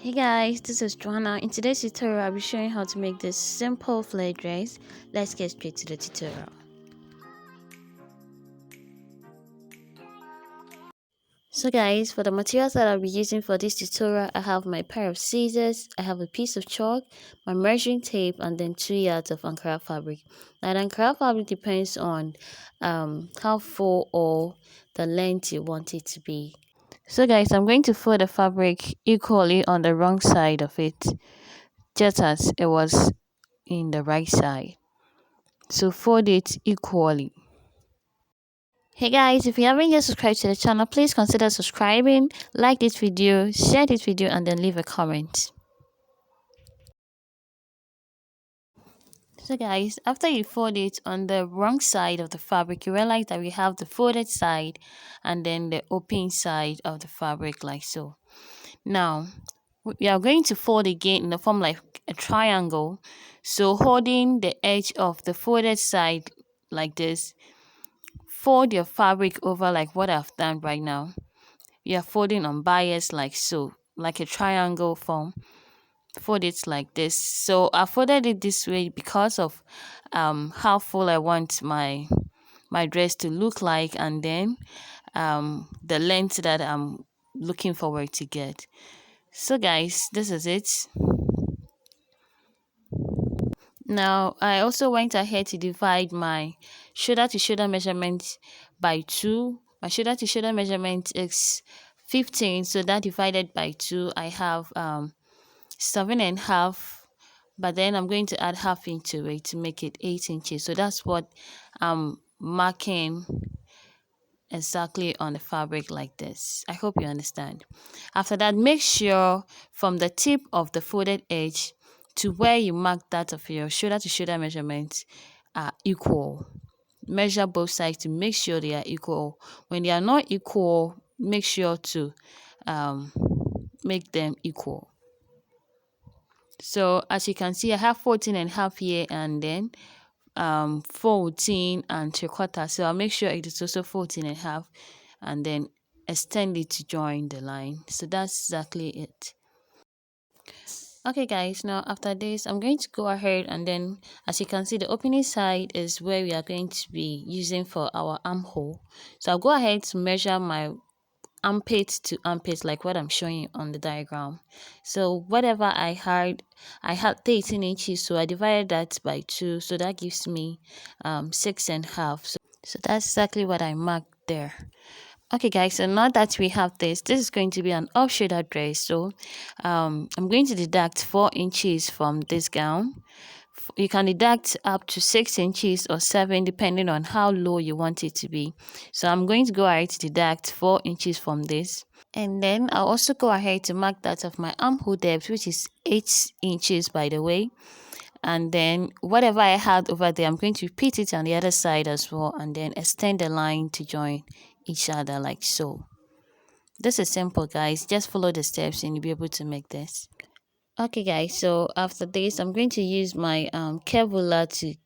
Hey guys, this is Joanna. In today's tutorial, I'll be showing how to make this simple flare dress. Let's get straight to the tutorial. So guys, for the materials that I'll be using for this tutorial, I have my pair of scissors, I have a piece of chalk, my measuring tape, and then 2 yards of Ankara fabric. Now the Ankara fabric depends on how full or the length you want it to be. So guys, I'm going to fold the fabric equally on the wrong side of it, just as it was in the right side. So fold it equally. Hey guys, if you haven't yet subscribed to the channel, please consider subscribing, like this video, share this video, and then leave a comment. So guys, after you fold it on the wrong side of the fabric, you realize that we have the folded side and then the open side of the fabric like so. Now, we are going to fold again in the form like a triangle. So holding the edge of the folded side like this, fold your fabric over like what I've done right now. You're folding on bias like so, like a triangle form. Fold it like this. So I folded it this way because of how full I want my dress to look like, and then the length that I'm looking forward to get. So guys, this is it. Now I also went ahead to divide my shoulder to shoulder measurement by 2. My shoulder to shoulder measurement is 15, so that divided by 2 I have 7.5, but then I'm going to add half into it to make it 8 inches. So that's what I'm marking exactly on the fabric like this. I hope you understand. After that, make sure from the tip of the folded edge to where you mark that of your shoulder to shoulder measurements are equal. Measure both sides to make sure they are equal. When they are not equal, make sure to make them equal. So as you can see, I have 14.5 here, and then 14 and 3/4. So I'll make sure it is also 14.5, and then extend it to join the line. So that's exactly it. Okay guys, now after this I'm going to go ahead, and then as you can see, the opening side is where we are going to be using for our armhole. So I'll go ahead to measure my armpit to armpit like what I'm showing on the diagram. So whatever I had 13 inches, so I divided that by 2, so that gives me 6.5. So that's exactly what I marked there. Okay guys, so now that we have this is going to be an off shoulder dress. So I'm going to deduct 4 inches from this gown. You can deduct up to 6 inches or 7 depending on how low you want it to be. So I'm going to go ahead to deduct 4 inches from this, and then I'll also go ahead to mark that of my armhole depth, which is 8 inches by the way. And then whatever I had over there, I'm going to repeat it on the other side as well, and then extend the line to join each other like so. This is simple guys, just follow the steps and you'll be able to make this. Okay guys, so after this I'm going to use my curve ruler to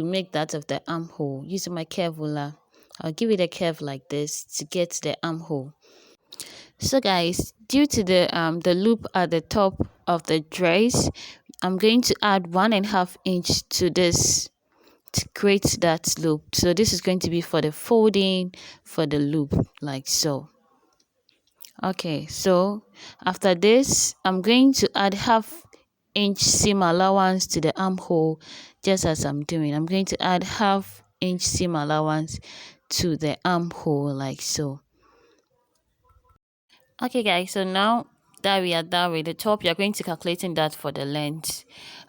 make that of the armhole. Using my curve ruler, I'll give it a curve like this to get the armhole. So guys, due to the loop at the top of the dress, I'm going to add 1.5 inch to this to create that loop. So this is going to be for the folding for the loop like so. Okay, so after this I'm going to add half inch seam allowance to the armhole, just as I'm doing. I'm going to add half inch seam allowance to the armhole like so. Okay guys, so now that we are done with the top, you're going to calculating that for the length.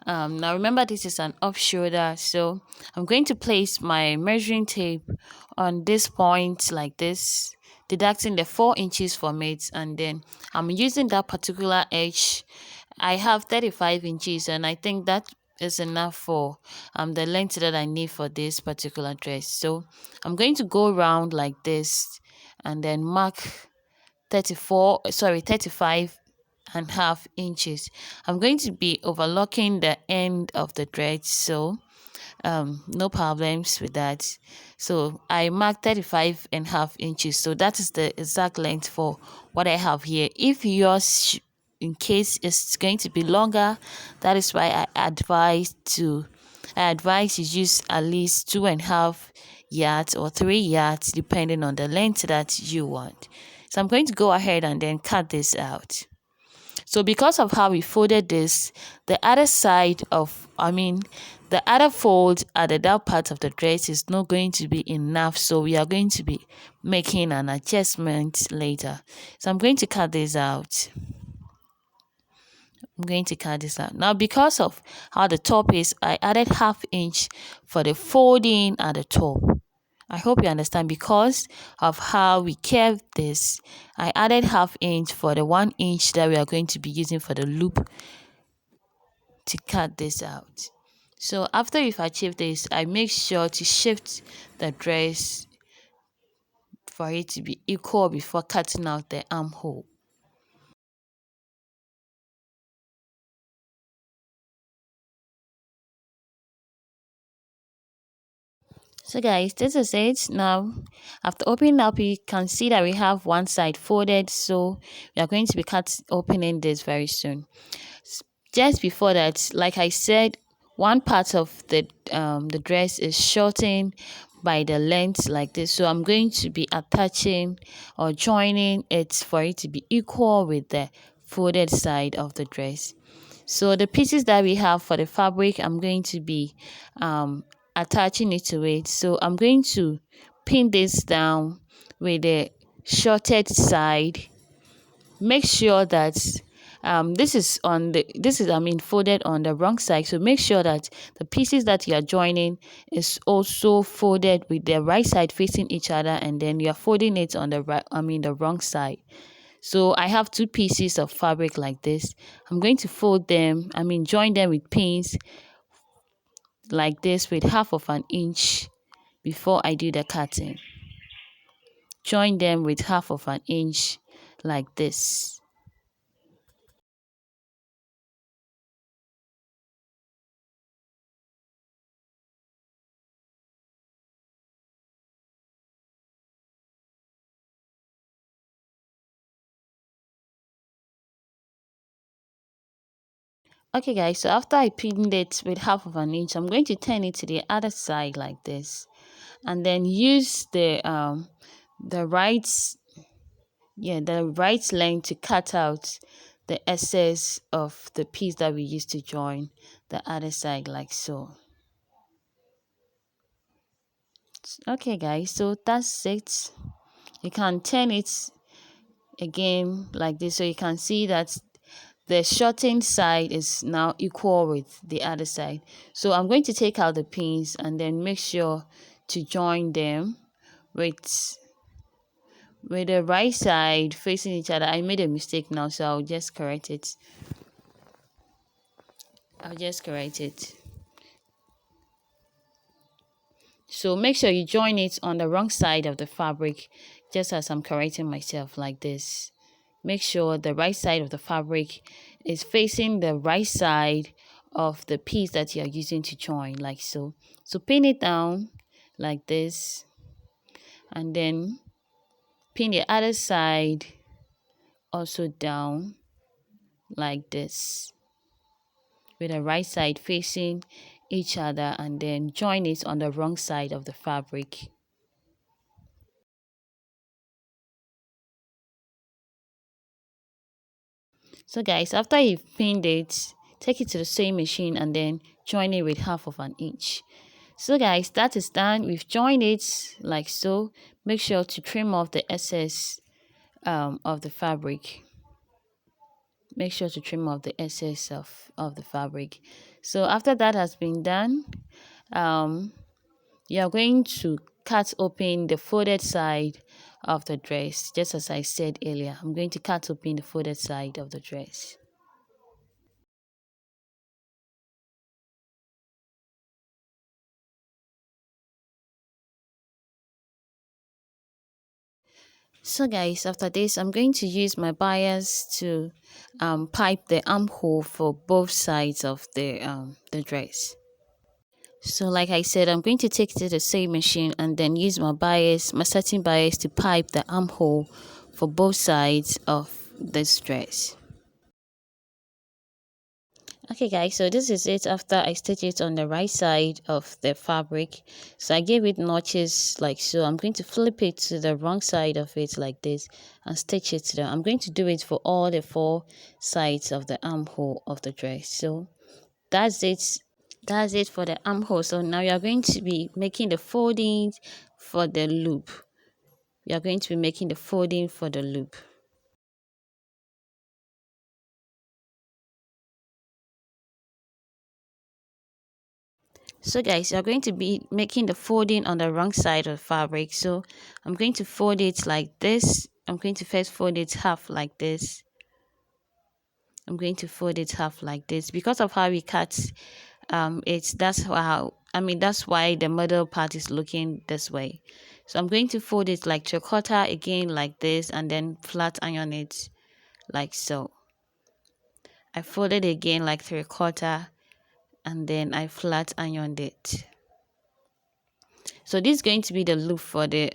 Now remember, this is an off shoulder, so I'm going to place my measuring tape on this point like this, deducting the 4 inches from it, and then I'm using that particular edge. I have 35 inches, and I think that is enough for the length that I need for this particular dress. So I'm going to go around like this and then mark 35.5 inches. I'm going to be overlocking the end of the thread, so no problems with that. So I marked 35.5 inches, so that is the exact length for what I have here. If yours in case it's going to be longer. That is why I advise you use at least 2.5 yards or 3 yards, depending on the length that you want. So I'm going to go ahead and then cut this out. So because of how we folded this, the other side of, the other fold at the down part of the dress is not going to be enough. So we are going to be making an adjustment later. So I'm going to cut this out. I'm going to cut this out. Now, because of how the top is, I added 1/2 inch for the folding at the top. I hope you understand. Because of how we curved this, I added 1/2 inch for the 1 inch that we are going to be using for the loop to cut this out. So after you've achieved this, I make sure to shift the dress for it to be equal before cutting out the armhole. So guys, this is it. Now, after opening up, you can see that we have one side folded. So we are going to be opening this very soon. Just before that, like I said, one part of the dress is shortened by the length like this. So I'm going to be attaching or joining it for it to be equal with the folded side of the dress. So the pieces that we have for the fabric, I'm going to be attaching it to it. So I'm going to pin this down with the shorted side. Make sure that this is folded on the wrong side. So make sure that the pieces that you are joining is also folded with the right side facing each other, and then you are folding it on the the wrong side. So I have two pieces of fabric like this. I'm going to fold them, join them with pins like this with 1/2 inch before I do the cutting. Join them with 1/2 inch like this. Okay guys, so after I pinned it with 1/2 inch, I'm going to turn it to the other side like this, and then use the right length to cut out the excess of the piece that we used to join the other side like so. Okay guys, so that's it. You can turn it again like this, so you can see that the shortened side is now equal with the other side. So I'm going to take out the pins and then make sure to join them with the right side facing each other. I made a mistake now, so I'll just correct it. So make sure you join it on the wrong side of the fabric, just as I'm correcting myself like this. Make sure the right side of the fabric is facing the right side of the piece that you are using to join, like so. So pin it down like this, and then pin the other side also down like this, with the right side facing each other, and then join it on the wrong side of the fabric. So guys, after you've pinned it, take it to the sewing machine and then join it with 1/2 inch. So guys, that is done. We've joined it like so. Make sure to trim off the excess of the fabric. Make sure to trim off the excess of the fabric. So after that has been done, you are going to cut open the folded side of the dress, just as I said earlier. I'm going to cut open the folded side of the dress. So guys, after this, I'm going to use my bias to pipe the armhole for both sides of the dress. So like I said, I'm going to take it to the sewing machine and then use my satin bias to pipe the armhole for both sides of this dress. Okay guys, so this is it after I stitch it on the right side of the fabric. So I gave it notches like so. I'm going to flip it to the wrong side of it like this and stitch it there. I'm going to do it for all the 4 sides of the armhole of the dress. So that's it. That's it for the armhole. So now you're going to be making the folding for the loop. You're going to be making the folding for the loop. So guys, you're going to be making the folding on the wrong side of the fabric. So I'm going to fold it like this. I'm going to first fold it half like this. I'm going to fold it half like this because of how we cut that's why the middle part is looking this way. So I'm going to fold it like 3/4 again like this and then flat iron it like so. I folded again like 3/4 and then I flat ironed it. So this is going to be the loop for the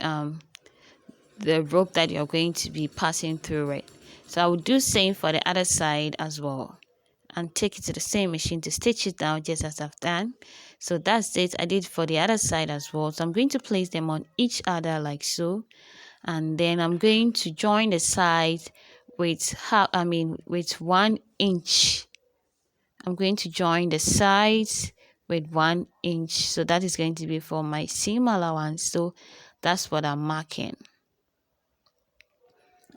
rope that you're going to be passing through it. So I will do same for the other side as well and take it to the same machine to stitch it down just as I've done. So that's it. I did for the other side as well. So I'm going to place them on each other like so, and then I'm going to join the sides with with 1 inch. I'm going to join the sides with 1 inch. So that is going to be for my seam allowance. So that's what I'm marking.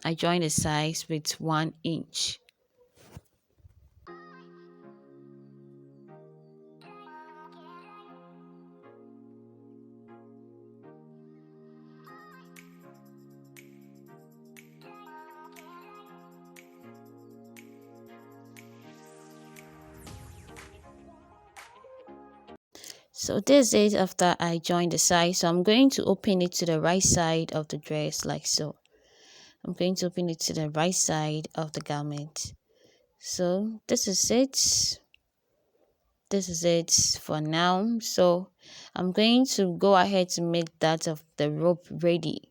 I join the sides with 1 inch. So this is after I join the side. So I'm going to open it to the right side of the dress like so. I'm going to open it to the right side of the garment. So this is it. This is it for now. So I'm going to go ahead to make that of the rope ready.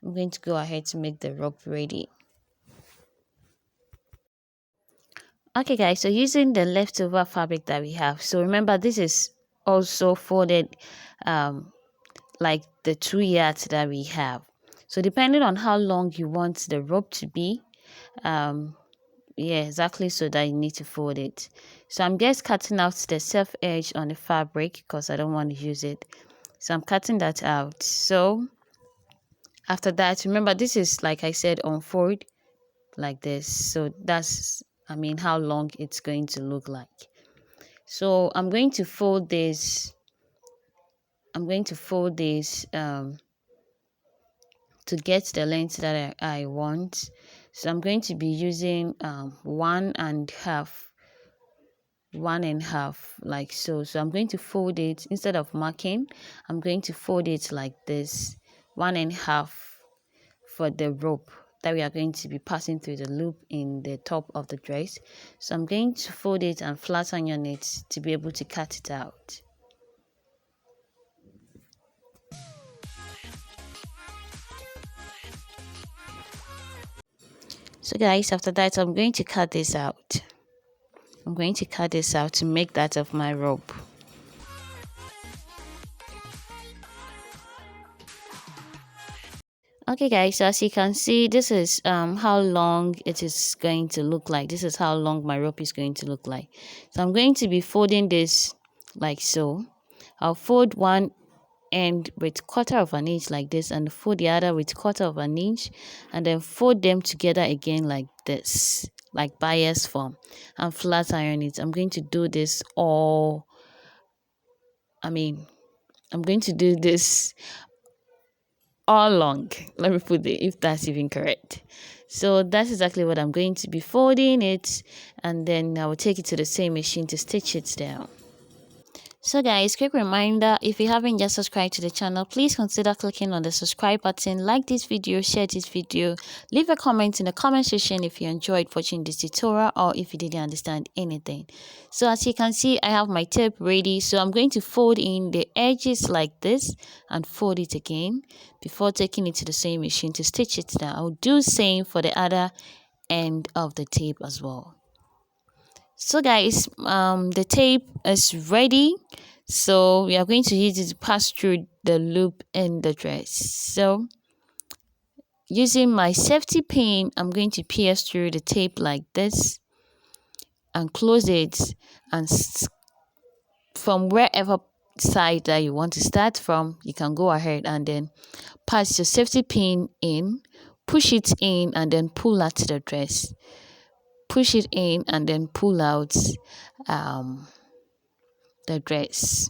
I'm going to go ahead to make the rope ready. Okay guys, so using the leftover fabric that we have. So remember this is also folded like the 2 yards that we have. So depending on how long you want the rope to be, yeah, exactly, so that you need to fold it. So I'm just cutting out the self edge on the fabric because I don't want to use it. So I'm cutting that out. So after that, remember this is like I said unfold like this. So that's how long it's going to look like. So I'm going to fold this. I'm going to fold this to get the length that I want. So I'm going to be using 1.5 like so. So I'm going to fold it instead of marking. I'm going to fold it like this, 1.5 for the rope that we are going to be passing through the loop in the top of the dress. So I'm going to fold it and flatten on it to be able to cut it out. So guys, after that I'm going to cut this out. I'm going to cut this out to make that of my rope. Okay guys, so as you can see, this is how long it is going to look like. This is how long my rope is going to look like. So I'm going to be folding this like so. I'll fold one end with 1/4 of an inch like this and fold the other with 1/4 of an inch and then fold them together again like this, like bias form, and flat iron it. I'm going to do this all I'm going to do this all along. Let me put it, if that's even correct. So that's exactly what I'm going to be folding it, and then I will take it to the same machine to stitch it down. So guys, quick reminder, if you haven't yet subscribed to the channel, please consider clicking on the subscribe button, like this video, share this video, leave a comment in the comment section if you enjoyed watching this tutorial or if you didn't understand anything. So as you can see, I have my tape ready, so I'm going to fold in the edges like this and fold it again before taking it to the same machine to stitch it down. I'll do same for the other end of the tape as well. So guys, the tape is ready. So we are going to use it to pass through the loop in the dress. So using my safety pin, I'm going to pierce through the tape like this and close it, and from wherever side that you want to start from, you can go ahead and then pass your safety pin in, push it in, and then pull out the dress. Push it in and then pull out um, the dress.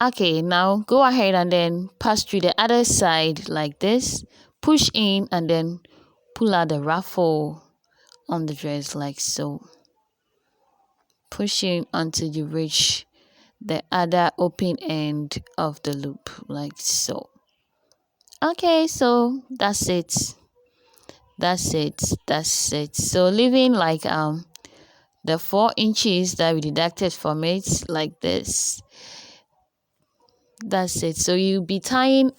Okay, now go ahead and then pass through the other side like this. Push in and then pull out the ruffle on the dress like so. Push in until you reach the other open end of the loop like so. Okay, so that's it. That's it. So leaving like the 4 inches that we deducted from it like this. That's it. So you'll be tying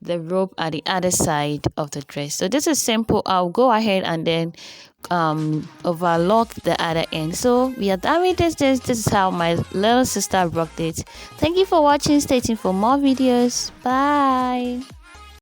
the rope at the other side of the dress. So this is simple. I'll go ahead and then overlock the other end. So we are done with this is how my little sister rocked it. Thank you for watching. Stay tuned for more videos. Bye.